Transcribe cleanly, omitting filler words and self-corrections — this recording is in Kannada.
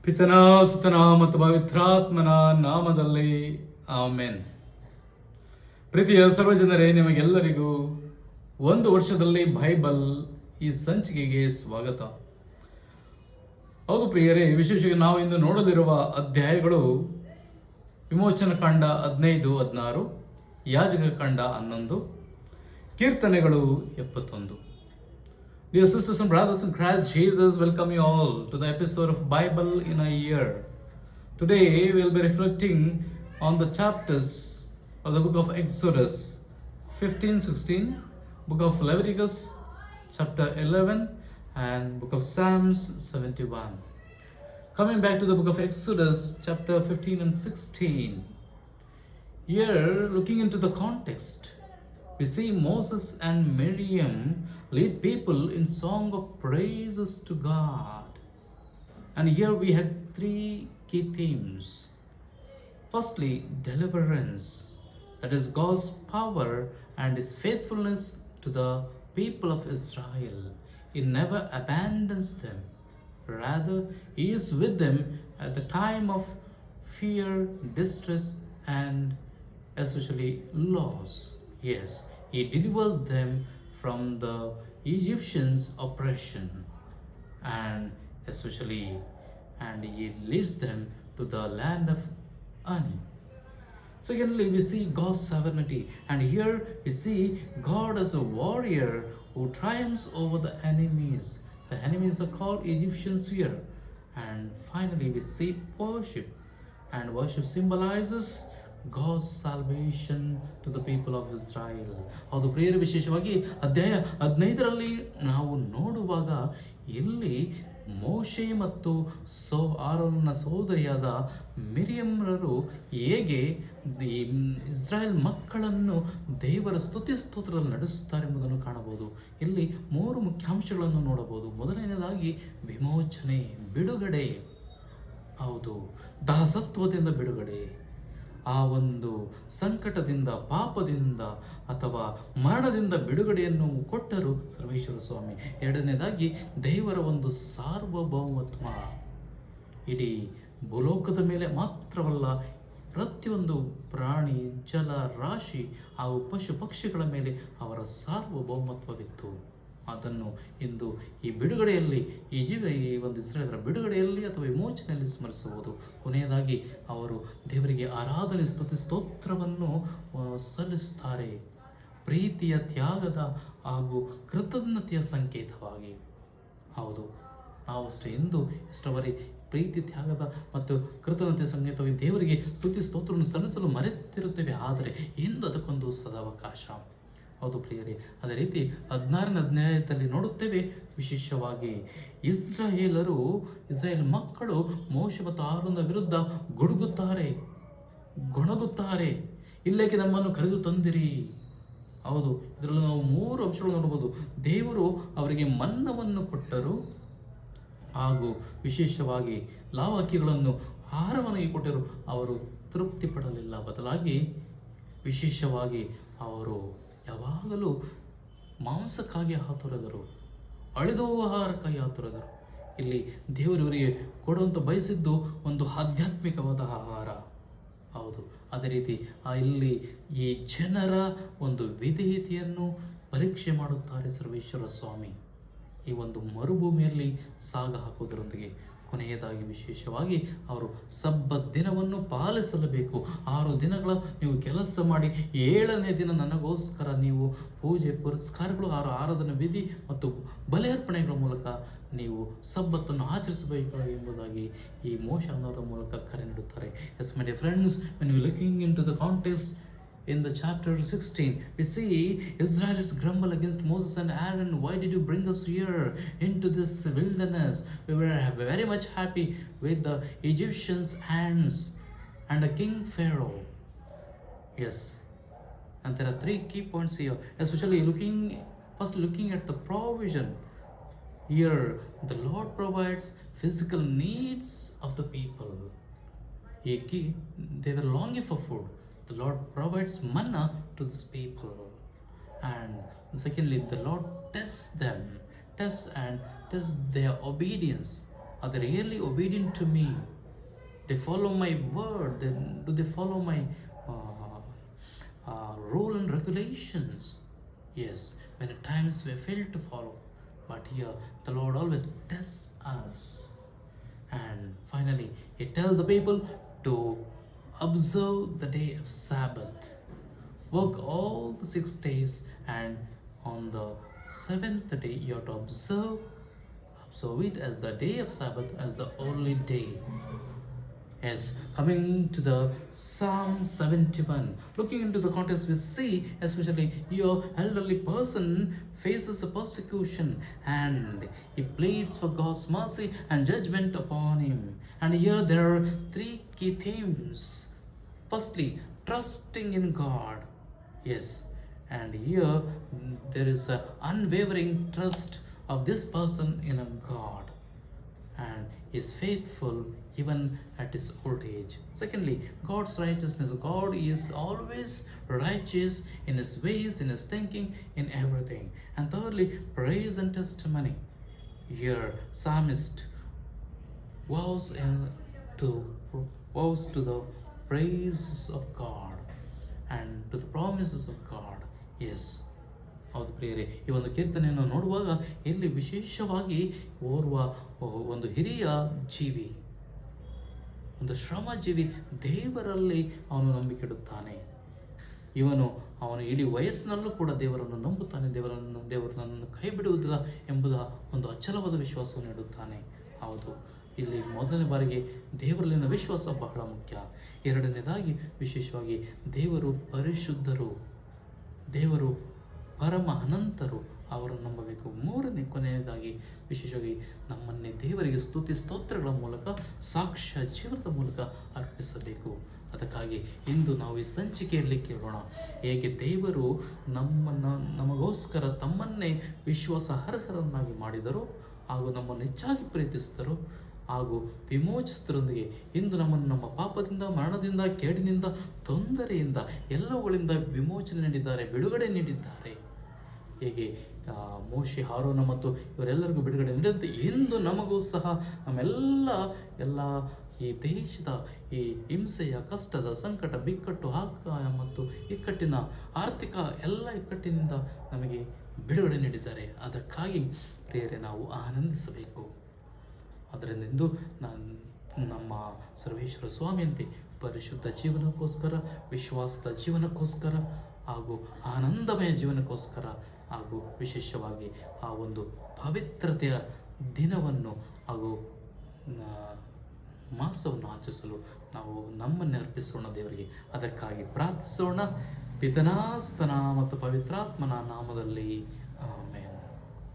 ಪಿತನ ಸುತನ ಮತ್ತು ಪವಿತ್ರಾತ್ಮನ ನಾಮದಲ್ಲಿ ಆಮೆನ್. ಪ್ರೀತಿಯ ಸರ್ವಜನರೇ, ನಿಮಗೆಲ್ಲರಿಗೂ ಒಂದು ವರ್ಷದಲ್ಲಿ ಬೈಬಲ್ ಈ ಸಂಚಿಕೆಗೆ ಸ್ವಾಗತ. ಹೌದು ಪ್ರಿಯರೇ, ವಿಶೇಷವಾಗಿ ನಾವು ಇಂದು ನೋಡಲಿರುವ ಅಧ್ಯಾಯಗಳು ವಿಮೋಚನ ಕಾಂಡ 15-16, ಯಾಜಕ ಕಾಂಡ 11, ಕೀರ್ತನೆಗಳು 71. Dear sisters and brothers in Christ Jesus, welcome you all to the episode of Bible in a Year. Today we'll be reflecting on the chapters of the book of Exodus 15-16, book of Leviticus chapter 11, and book of Psalms 71. Coming back to the book of Exodus chapter 15 and 16, here looking into the context, we see Moses and Miriam lead people in song of praises to God. And here we have three key themes. Firstly, deliverance, that is God's power and His faithfulness to the people of Israel. He never abandons them. Rather, He is with them at the time of fear, distress, and especially loss. Yes, He delivers them from the Egyptians' oppression, and He leads them to the land of honey. Secondly, we see God's sovereignty, and here we see God as a warrior who triumphs over the enemies. The enemies are called Egyptians here. And finally, we see worship, and worship symbolizes God's salvation to the people of Israel. ಹೌದು ಪ್ರಿಯರೇ, ವಿಶೇಷವಾಗಿ ಅಧ್ಯಾಯ 15ರಲ್ಲಿ ನಾವು ನೋಡುವಾಗ ಇಲ್ಲಿ ಮೋಶೆ ಮತ್ತು ಆರೋನನ ಸಹೋದರಿಯಾದ ಮಿರಿಯಮ್ರರು ಹೇಗೆ ಇಸ್ರಾಯೇಲ್ ಮಕ್ಕಳನ್ನು ದೇವರ ಸ್ತುತಿ ಸ್ತೋತ್ರದಲ್ಲಿ ನಡೆಸುತ್ತಾರೆ ಎಂಬುದನ್ನು ಕಾಣಬಹುದು. ಇಲ್ಲಿ 3 ಮುಖ್ಯಾಂಶಗಳನ್ನು ನೋಡಬಹುದು. ಮೊದಲನೇದಾಗಿ ವಿಮೋಚನೆ, ಬಿಡುಗಡೆ. ಹೌದು, ದಾಸತ್ವದಿಂದ ಬಿಡುಗಡೆ, ಆ ಒಂದು ಸಂಕಟದಿಂದ, ಪಾಪದಿಂದ ಅಥವಾ ಮರಣದಿಂದ ಬಿಡುಗಡೆಯನ್ನು ಕೊಟ್ಟರು ಸರ್ವೇಶ್ವರ ಸ್ವಾಮಿ. ಎರಡನೇದಾಗಿ ದೇವರ ಒಂದು ಸಾರ್ವಭೌಮತ್ವ, ಇಡೀ ಭೂಲೋಕದ ಮೇಲೆ ಮಾತ್ರವಲ್ಲ, ಪ್ರತಿಯೊಂದು ಪ್ರಾಣಿ, ಜಲ ರಾಶಿ ಹಾಗೂ ಪಶು ಪಕ್ಷಿಗಳ ಮೇಲೆ ಅವರ ಸಾರ್ವಭೌಮತ್ವವಿತ್ತು. ಅದನ್ನು ಇಂದು ಈ ಬಿಡುಗಡೆಯಲ್ಲಿ, ಈ ಒಂದು ಇಸ್ರಾಯೇಲರ ಬಿಡುಗಡೆಯಲ್ಲಿ ಅಥವಾ ವಿಮೋಚನೆಯಲ್ಲಿ ಸ್ಮರಿಸಬಹುದು. ಕೊನೆಯದಾಗಿ ಅವರು ದೇವರಿಗೆ ಆರಾಧನೆ, ಸ್ತುತಿ ಸ್ತೋತ್ರವನ್ನು ಸಲ್ಲಿಸುತ್ತಾರೆ, ಪ್ರೀತಿಯ, ತ್ಯಾಗದ ಹಾಗೂ ಕೃತಜ್ಞತೆಯ ಸಂಕೇತವಾಗಿ. ಹೌದು, ನಾವು ಅಷ್ಟೇ ಇಂದು ಇಷ್ಟವರೆ ಪ್ರೀತಿ, ತ್ಯಾಗದ ಮತ್ತು ಕೃತಜ್ಞತೆಯ ಸಂಕೇತವಾಗಿ ದೇವರಿಗೆ ಸ್ತುತಿ ಸ್ತೋತ್ರವನ್ನು ಸಲ್ಲಿಸಲು ಮರೆತಿರುತ್ತೇವೆ. ಆದರೆ ಇಂದು ಅದಕ್ಕೊಂದು ಸದಾವಕಾಶ. ಹೌದು ಪ್ರಿಯರೇ, ಅದೇ ರೀತಿ 16ನೇ ಅಧ್ಯಾಯದಲ್ಲಿ ನೋಡುತ್ತೇವೆ, ವಿಶೇಷವಾಗಿ ಇಸ್ರಾಯೇಲ್ ಮಕ್ಕಳು ಮೋಶೆ ಮತ್ತು ಆರೋನನ ವಿರುದ್ಧ ಗೊಣಗುತ್ತಾರೆ. ಇಲ್ಲೇಕೆ ನಮ್ಮನ್ನು ಕರೆದು ತಂದಿರಿ? ಹೌದು, ಇದರಲ್ಲಿ ನಾವು 3 ಅಂಶಗಳು ನೋಡಬಹುದು. ದೇವರು ಅವರಿಗೆ ಮನ್ನವನ್ನು ಕೊಟ್ಟರು, ಹಾಗೂ ವಿಶೇಷವಾಗಿ ಲಾವಾಕಿಗಳನ್ನು ಆಹಾರವನ್ನಾಗಿ ಕೊಟ್ಟರು. ಅವರು ತೃಪ್ತಿ ಪಡಲಿಲ್ಲ. ಬದಲಾಗಿ ವಿಶೇಷವಾಗಿ ಅವರು ಯಾವಾಗಲೂ ಮಾಂಸಕ್ಕಾಗಿ ಆತುರದರು, ಅಳೆದು ಆಹಾರಕ್ಕಾಗಿ ಆತುರದರು. ಇಲ್ಲಿ ದೇವರವರಿಗೆ ಕೊಡುವಂತ ಬಯಸಿದ್ದು ಒಂದು ಆಧ್ಯಾತ್ಮಿಕವಾದ ಆಹಾರ. ಹೌದು, ಅದೇ ರೀತಿ ಇಲ್ಲಿ ಈ ಜನರ ಒಂದು ವಿಧೇಯತೆಯನ್ನು ಪರೀಕ್ಷೆ ಮಾಡುತ್ತಾರೆ ಸರ್ವೇಶ್ವರ ಸ್ವಾಮಿ. ಈ ಒಂದು ಮರುಭೂಮಿಯಲ್ಲಿ ಸಾಗ ಹಾಕುವುದರೊಂದಿಗೆ ಕೊನೆಯದಾಗಿ ವಿಶೇಷವಾಗಿ ಅವರು ಸಬ್ಬತ್ ದಿನವನ್ನು ಪಾಲಿಸಲೇಬೇಕು. 6 ದಿನಗಳ ನೀವು ಕೆಲಸ ಮಾಡಿ, 7ನೇ ದಿನ ನನಗೋಸ್ಕರ ನೀವು ಪೂಜೆ ಪುರಸ್ಕಾರಗಳು, ಆರಾಧನಾ ವಿಧಿ ಮತ್ತು ಬಲಿ ಅರ್ಪಣೆಗಳ ಮೂಲಕ ನೀವು ಸಬ್ಬತ್ತನ್ನು ಆಚರಿಸಬೇಕು ಎಂಬುದಾಗಿ ಈ ಮೋಶೆಯವರ ಮೂಲಕ ಕರೆ ನೀಡುತ್ತಾರೆ. Yes my dear friends, when you looking into the context in the chapter 16, we see Israelites grumble against Moses and Aaron. Why did you bring us here into this wilderness? We were very much happy with the Egyptians' hands and the king Pharaoh. Yes, and there are 3 key points here, especially looking at the provision. Here the Lord provides physical needs of the people. They were longing for food. The Lord provides manna to these people. And secondly, the Lord tests their obedience. Are they really obedient to me? They follow my word. Do they follow my rule and regulations? Yes, many times we fail to follow, but here the Lord always tests us. And finally, He tells the people to observe the day of Sabbath. Work all the 6 days, and on the seventh day you have to observe it as the day of Sabbath, as the only day. Yes, coming to the Psalm 71, looking into the context, we see especially your elderly person faces a persecution and he pleads for God's mercy and judgment upon him. And here there are three key themes. Firstly, trusting in God. Yes, and here there is an unwavering trust of this person in a God and is faithful even at his old age. Secondly, God's righteousness. God is always righteous in his ways, in his thinking, in everything. And thirdly, praise and testimony. Here, psalmist vows to the praises of God and to the promises of God. Yes, ಹೌದು ಪ್ರಿಯರೇ, ಈ ಒಂದು ಕೀರ್ತನೆಯನ್ನು ನೋಡುವಾಗ ಇಲ್ಲಿ ವಿಶೇಷವಾಗಿ ಒಂದು ಹಿರಿಯ ಜೀವಿ, ಒಂದು ಶ್ರಮಜೀವಿ ದೇವರಲ್ಲಿ ಅವನು ನಂಬಿಕೆ ಇಡುತ್ತಾನೆ. ಅವನು ಇಡೀ ವಯಸ್ಸಿನಲ್ಲೂ ಕೂಡ ದೇವರನ್ನು ನಂಬುತ್ತಾನೆ. ದೇವರು ನನ್ನನ್ನು ಕೈ ಬಿಡುವುದಿಲ್ಲ ಎಂಬುದ ಒಂದು ಅಚಲವಾದ ವಿಶ್ವಾಸವನ್ನು ಇಡುತ್ತಾನೆ. ಹೌದು, ಇಲ್ಲಿ ಮೊದಲನೇ ಬಾರಿಗೆ ದೇವರಲ್ಲಿನ ವಿಶ್ವಾಸ ಬಹಳ ಮುಖ್ಯ. ಎರಡನೇದಾಗಿ ವಿಶೇಷವಾಗಿ ದೇವರು ಪರಿಶುದ್ಧರು, ದೇವರು ಪರಮ ಅನಂತರು, ಅವರನ್ನು ನಂಬಬೇಕು. ಮೂರನೇ ಕೊನೆಯದಾಗಿ ವಿಶೇಷವಾಗಿ ನಮ್ಮನ್ನೇ ದೇವರಿಗೆ ಸ್ತುತಿ ಸ್ತೋತ್ರಗಳ ಮೂಲಕ ಸಾಕ್ಷ್ಯ ಜೀವನದ ಮೂಲಕ ಅರ್ಪಿಸಬೇಕು. ಅದಕ್ಕಾಗಿ ಇಂದು ನಾವು ಈ ಸಂಚಿಕೆಯಲ್ಲಿ ಕೇಳೋಣ, ಹೇಗೆ ದೇವರು ನಮಗೋಸ್ಕರ ತಮ್ಮನ್ನೇ ವಿಶ್ವಾಸ ಅರ್ಹರನ್ನಾಗಿ ಮಾಡಿದರು ಹಾಗೂ ನಮ್ಮನ್ನು ಹೆಚ್ಚಾಗಿ ಪ್ರೀತಿಸಿದರು ಹಾಗೂ ವಿಮೋಚಿಸಿದರೊಂದಿಗೆ ಇಂದು ನಮ್ಮನ್ನು ನಮ್ಮ ಪಾಪದಿಂದ, ಮರಣದಿಂದ, ಕೇಡಿನಿಂದ, ತೊಂದರೆಯಿಂದ ಎಲ್ಲವುಗಳಿಂದ ವಿಮೋಚನೆ ನೀಡಿದ್ದಾರೆ, ಬಿಡುಗಡೆ ನೀಡಿದ್ದಾರೆ. ಹೇಗೆ ಮೋಶೆ, ಆರೋನ ಮತ್ತು ಇವರೆಲ್ಲರಿಗೂ ಬಿಡುಗಡೆ ನೀಡಿದಂತೆ ಇಂದು ನಮಗೂ ಸಹ ಎಲ್ಲ ಈ ದೇಶದ ಈ ಹಿಂಸೆಯ, ಕಷ್ಟದ, ಸಂಕಟ, ಬಿಕ್ಕಟ್ಟು, ಆಕಾಯ ಮತ್ತು ಇಕ್ಕಟ್ಟಿನ ಆರ್ಥಿಕ ಎಲ್ಲ ಇಕ್ಕಟ್ಟಿನಿಂದ ನಮಗೆ ಬಿಡುಗಡೆ ನೀಡಿದ್ದಾರೆ. ಅದಕ್ಕಾಗಿ ಪ್ರಿಯರೇ ನಾವು ಆನಂದಿಸಬೇಕು. ಅದರಿಂದ ಇಂದು ನಮ್ಮ ಸರ್ವೇಶ್ವರ ಸ್ವಾಮಿಯಂತೆ ಪರಿಶುದ್ಧ ಜೀವನಕ್ಕೋಸ್ಕರ, ವಿಶ್ವಾಸದ ಜೀವನಕ್ಕೋಸ್ಕರ ಹಾಗೂ ಆನಂದಮಯ ಜೀವನಕ್ಕೋಸ್ಕರ ಹಾಗೂ ವಿಶೇಷವಾಗಿ ಆ ಒಂದು ಪವಿತ್ರತೆಯ ದಿನವನ್ನು ಹಾಗೂ ಮಾಸವನ್ನು ಆಚರಿಸಲು ನಾವು ನಮ್ಮನ್ನೇ ಅರ್ಪಿಸೋಣ ದೇವರಿಗೆ. ಅದಕ್ಕಾಗಿ ಪ್ರಾರ್ಥಿಸೋಣ. ಪಿತನ, ಸುತನ ಮತ್ತು ಪವಿತ್ರಾತ್ಮನ ನಾಮದಲ್ಲಿ ಆಮೆನ್.